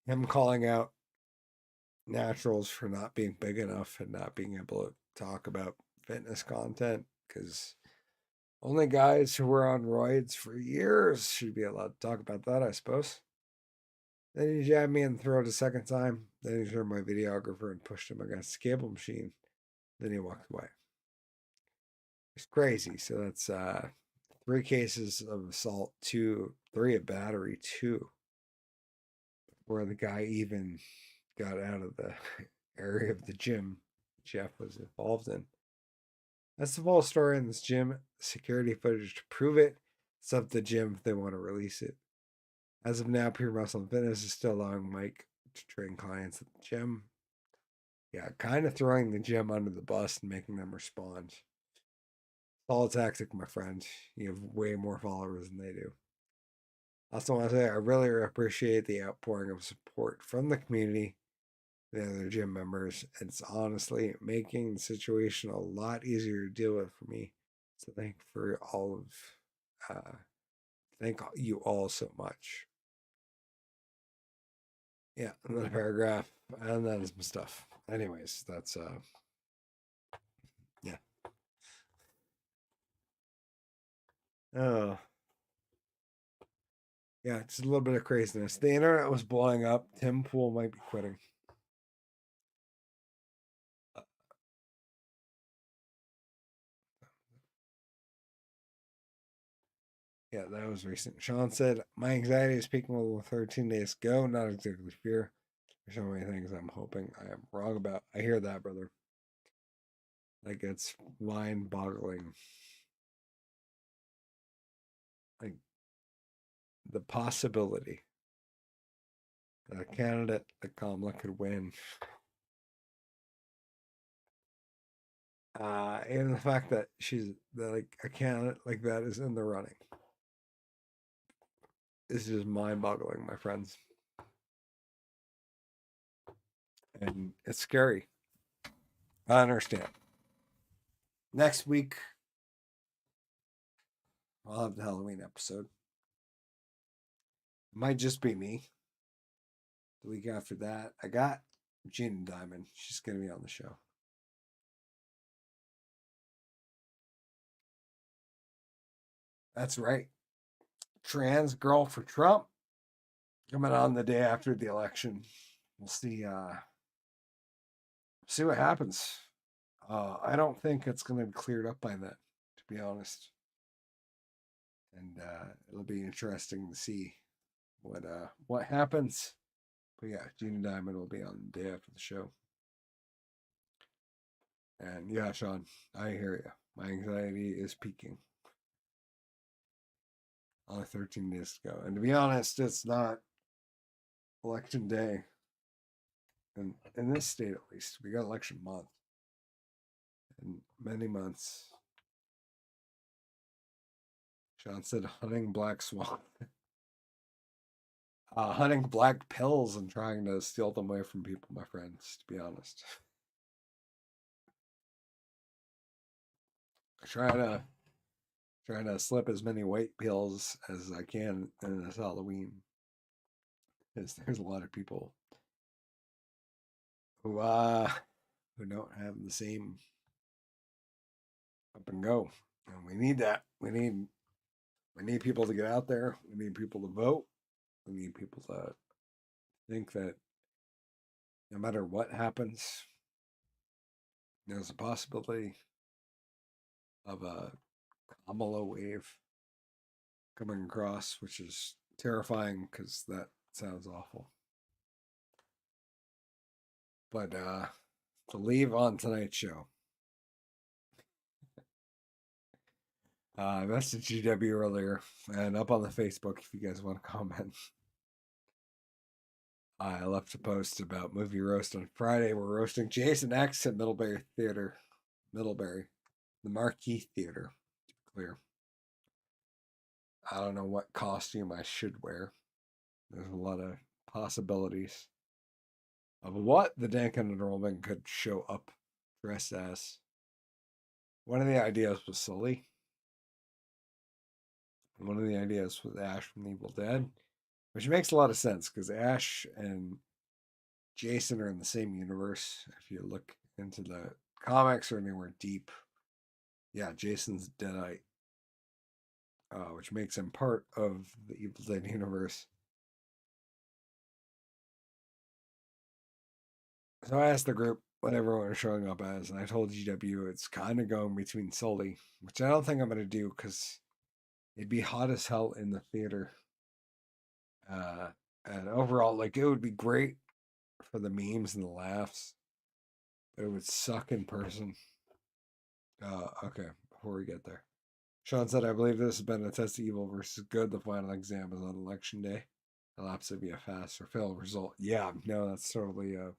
him calling out naturals for not being big enough and not being able to talk about fitness content, because only guys who were on roids for years should be allowed to talk about that, I suppose. Then he jabbed me in the throat a second time. Then he turned my videographer and pushed him against the cable machine. Then he walked away. It's crazy. So that's 3 cases of assault, 3 of battery, 2. Where the guy even got out of the area of the gym Jeff was involved in. That's the full story in this gym. Security footage to prove it. It's up to the gym if they want to release it. As of now, Pure Muscle and Fitness is still allowing Mike to train clients at the gym. Yeah, kind of throwing the gym under the bus and making them respond. All a tactic, my friend. You have way more followers than they do. I also want to say I really appreciate the outpouring of support from the community, the other gym members. It's honestly making the situation a lot easier to deal with for me. So thank you all so much. Yeah, another paragraph, and then some stuff. Anyways, that's yeah. Oh. Yeah, just a little bit of craziness. The internet was blowing up. Tim Pool might be quitting. Yeah, that was recent. Sean said, "My anxiety is peaking over 13 days ago. Not exactly fear. There's so many things I'm hoping I am wrong about." I hear that, brother. Like, it's mind-boggling. Like, the possibility that a candidate like Kamala could win. And the fact that like a candidate like that is in the running. This is mind-boggling, my friends. And it's scary. I understand. Next week, I'll have the Halloween episode. It might just be me. The week after that, I got Gina Diamond. She's going to be on the show. That's right. Trans girl for Trump coming on the day after the election. We'll see. See what happens. I don't think it's going to be cleared up by then, to be honest. And it'll be interesting to see what happens. But yeah, Gina Diamond will be on the day after the show. And yeah, Sean, I hear you. My anxiety is peaking. Only 13 days to go. And to be honest, it's not election day. And in this state, at least, we got election month. In many months. Sean said hunting black swan. Hunting black pills and trying to steal them away from people, my friends, to be honest. Trying to slip as many white pills as I can in this Halloween. Because there's a lot of people who don't have the same up and go. And we need that. We need people to get out there. We need people to vote. We need people to think that no matter what happens, there's a possibility of a Kamala wave coming across, which is terrifying because that sounds awful. But to leave on tonight's show, I messaged GW earlier and up on the Facebook if you guys want to comment. I left a post about movie roast on Friday. We're roasting Jason X at Middlebury Theater. Middlebury. The Marquee Theater, to be clear. I don't know what costume I should wear. There's a lot of possibilities of what the Duncan and Roman could show up dressed as. One of the ideas was Sully. One of the ideas was Ash from Evil Dead, which makes a lot of sense because Ash and Jason are in the same universe. If you look into the comics or anywhere deep, yeah, Jason's Deadite, which makes him part of the Evil Dead universe. So I asked the group what everyone was showing up as, and I told GW it's kind of going between Sully, which I don't think I'm going to do because it'd be hot as hell in the theater. And overall, like, it would be great for the memes and the laughs, but it would suck in person. Okay, before we get there. Sean said, I believe this has been a test of evil versus good. The final exam is on election day. Elapse to be a fast or fail result. Yeah, no, that's totally I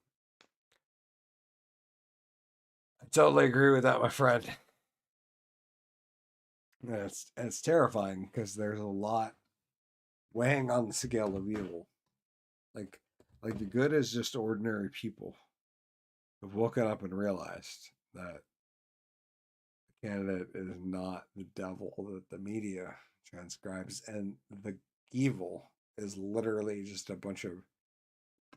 totally agree with that, my friend. And it's terrifying because there's a lot weighing on the scale of evil. Like the good is just ordinary people who've woken up and realized that the candidate is not the devil that the media transcribes, and the evil is literally just a bunch of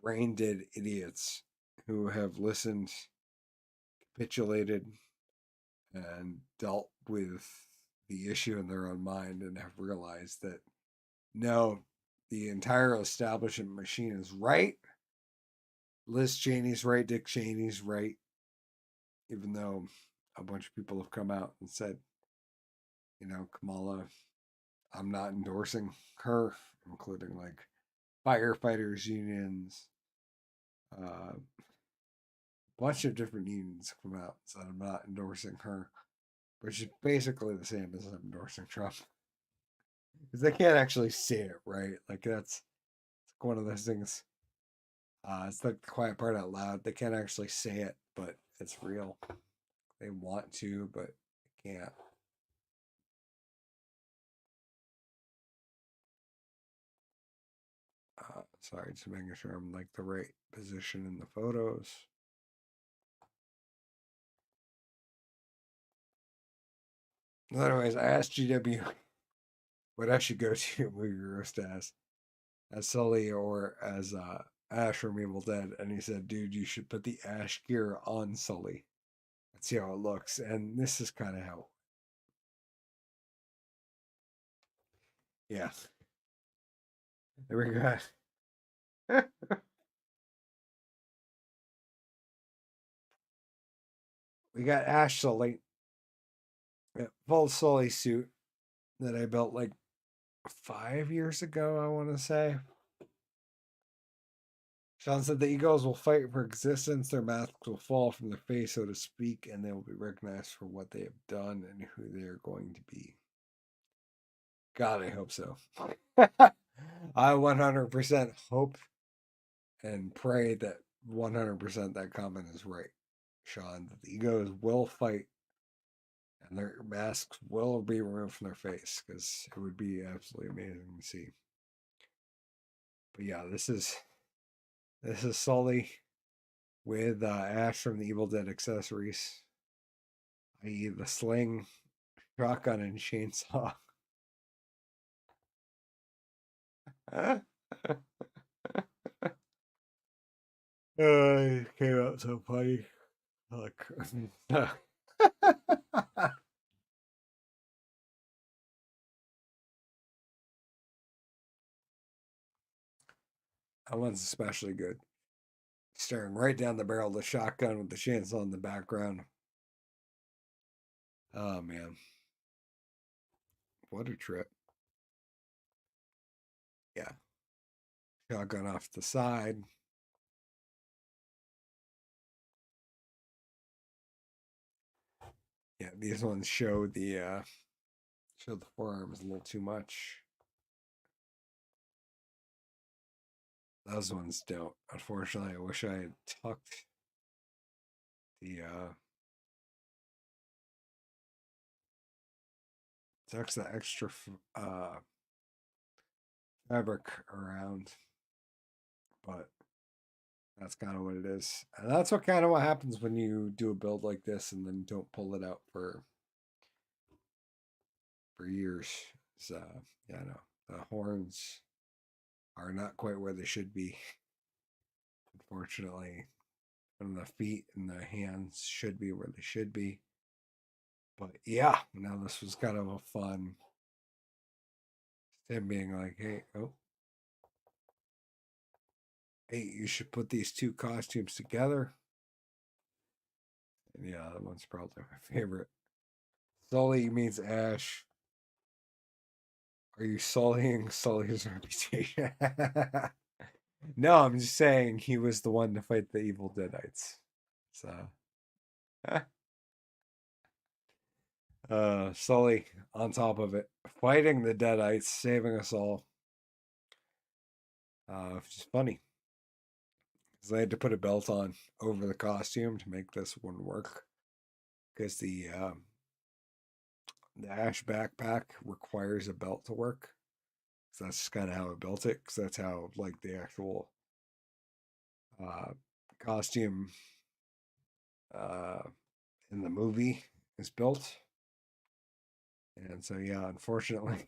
brain dead idiots who have listened, capitulated, and dealt with the issue in their own mind and have realized that no, the entire establishment machine is right. Liz Cheney's right. Dick Cheney's right. Even though a bunch of people have come out and said, you know, Kamala, I'm not endorsing her, including like firefighters unions, a bunch of different unions come out and said I'm not endorsing her, which is basically the same as I'm endorsing Trump. Because they can't actually say it, right? Like that's one of those things. It's like the quiet part out loud. They can't actually say it, but it's real. They want to, but they can't. Sorry, just making sure I'm like the right position in the photos. Anyways, I asked GW what I should go to movie roast as Sully or as Ash from Evil Dead, and he said, "Dude, you should put the Ash gear on Sully. Let's see how it looks." And this is kind of how. Yeah. There we go. We got Ash Sully, full Sully suit that I built like 5 years ago, I want to say. Sean said the egos will fight for existence, their masks will fall from their face, so to speak, and they will be recognized for what they have done and who they are going to be. God, I hope so. I 100% hope and pray that 100% that comment is right, Sean. That the egos will fight and their masks will be removed from their face, because it would be absolutely amazing to see. But yeah, this is Sully with Ash from the Evil Dead accessories, i.e. the sling, shotgun, and chainsaw. It came out so funny. Look. That one's especially good. Staring right down the barrel of the shotgun with the chainsaw in the background. Oh man. What a trip. Yeah. Shotgun off the side. Yeah, these ones show the forearms a little too much. Those ones don't. Unfortunately, I wish I had tucked the extra fabric around, but that's kind of what it is. And that's what happens when you do a build like this and then don't pull it out for years. So yeah, no, the horns are not quite where they should be, unfortunately. And the feet and the hands should be where they should be. But yeah, now this was kind of a fun. Him being like, hey, you should put these two costumes together. And yeah, that one's probably my favorite. Sully means Ash. Are you sullying Sully's reputation? No, I'm just saying he was the one to fight the evil Deadites. So, Sully on top of it, fighting the Deadites, saving us all. Which is funny. Because they had to put a belt on over the costume to make this one work. Because the Ash backpack requires a belt to work. So that's just kind of how I built it. Because that's how, like, the actual costume in the movie is built. And so, yeah, unfortunately,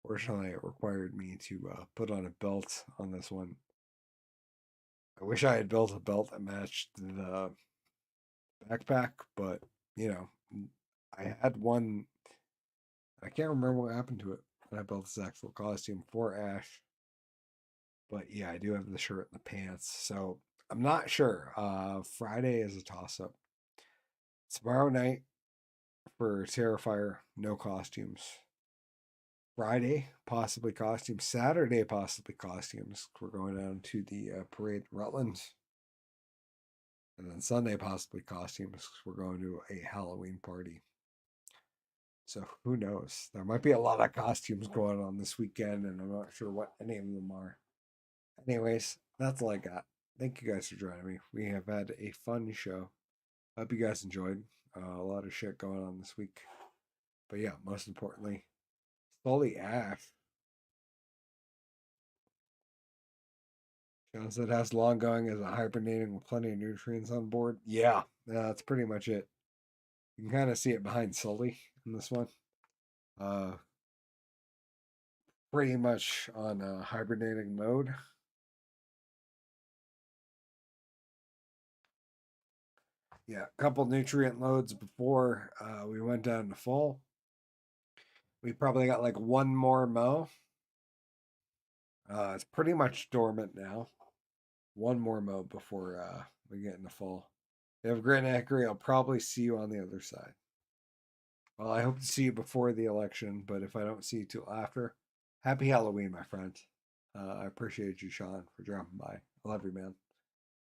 it required me to put on a belt on this one. I wish I had built a belt that matched the backpack, but, you know, I had one. I can't remember what happened to it when I built this actual costume for Ash. But yeah, I do have the shirt and the pants. So I'm not sure. Friday is a toss-up. Tomorrow night for Terrifier, no costumes. Friday, possibly costumes. Saturday, possibly costumes. We're going down to the parade in Rutland. And then Sunday, possibly costumes. We're going to a Halloween party. So who knows? There might be a lot of costumes going on this weekend, and I'm not sure what any of them are. Anyways, that's all I got. Thank you guys for joining me. We have had a fun show. Hope you guys enjoyed. A lot of shit going on this week. But yeah, most importantly, Sully Ash. Shows that has long going as a hibernating with plenty of nutrients on board. Yeah, that's pretty much it. You can kind of see it behind Sully in this one. pretty much on hibernating mode. Yeah, a couple nutrient loads before we went down to full. We probably got like one more mow. It's pretty much dormant now. One more mow before we get into full. You have a great night, Hickory. I'll probably see you on the other side. Well, I hope to see you before the election, but if I don't see you till after, happy Halloween, my friend. I appreciate you, Sean, for dropping by. I love you, man.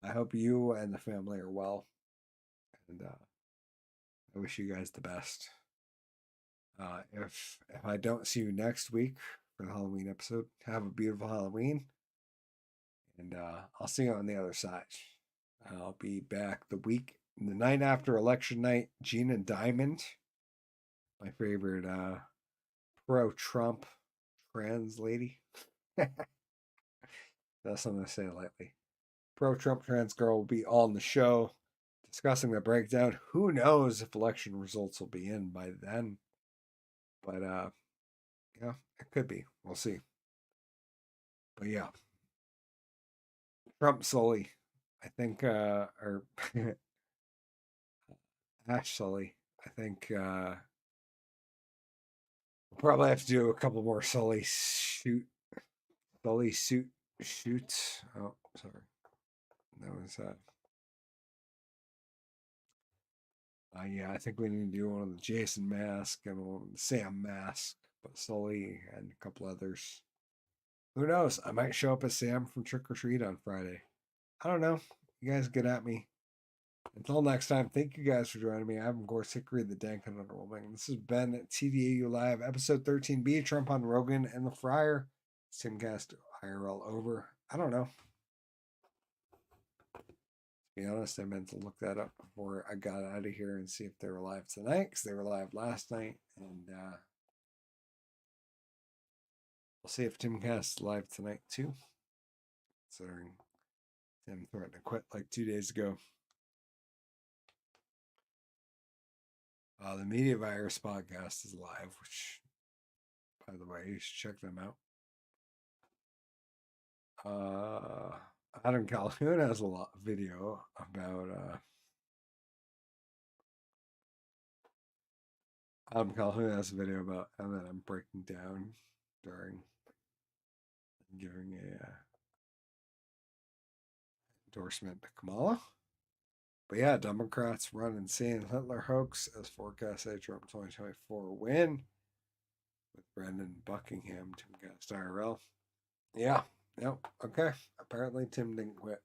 I hope you and the family are well. And I wish you guys the best. If I don't see you next week for the Halloween episode, have a beautiful Halloween. And I'll see you on the other side. I'll be back the night after election night. Gina Diamond, my favorite pro-Trump trans lady. That's something to say lightly. Pro-Trump trans girl will be on the show discussing the breakdown. Who knows if election results will be in by then. But yeah, it could be. We'll see. But yeah. Trump Sully, I think, or Ash Sully, I think we'll probably have to do a couple more Sully shoots. Oh, sorry. That was yeah, I think we need to do one of the Jason mask and one of the Sam mask, but Sully and a couple others. Who knows? I might show up as Sam from Trick or Treat on Friday. I don't know. You guys get at me. Until next time, thank you guys for joining me. I'm, of course, Hickory the Dank and Underwhelming. This has been TDAU Live, episode 13B, Trump on Rogan and the Friar. TimcastIRL over. I don't know. To be honest, I meant to look that up before I got out of here and see if they were live tonight, because they were live last night. And we'll see if Timcast's live tonight, too. Considering Tim threatened to quit like 2 days ago. The Media Virus podcast is live, which, by the way, you should check them out. Adam Calhoun has a video about Adam Calhoun has a video about I'm breaking down during giving a endorsement to Kamala. But yeah, Democrats run insane Hitler hoax as forecast say Trump 2024 win with Brendan Buckingham, TimcastIRL. Yeah, yep, okay. Apparently Tim didn't quit.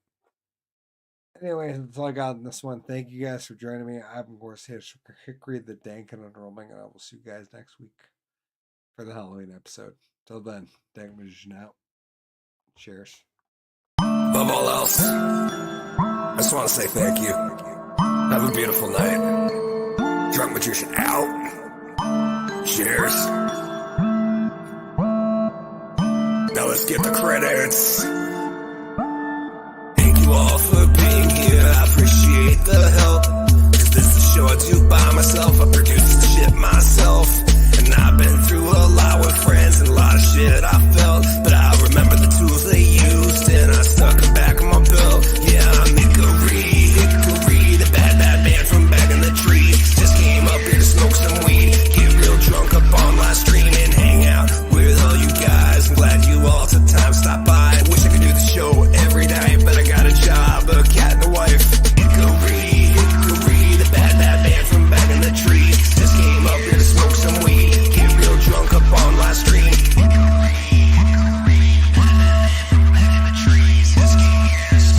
Anyway, that's all I got in this one. Thank you guys for joining me. I'm, of course, Hickory the Dank and Underwhelming, and I will see you guys next week for the Halloween episode. Till then, Dank Magician out. Cheers. Above all else, I just want to say thank you. Have a beautiful night. Drunk Magician out. Cheers. Now let's get the credits. Thank you all for being here. I appreciate the help. 'Cause this is a show I do by myself. I produce the shit myself.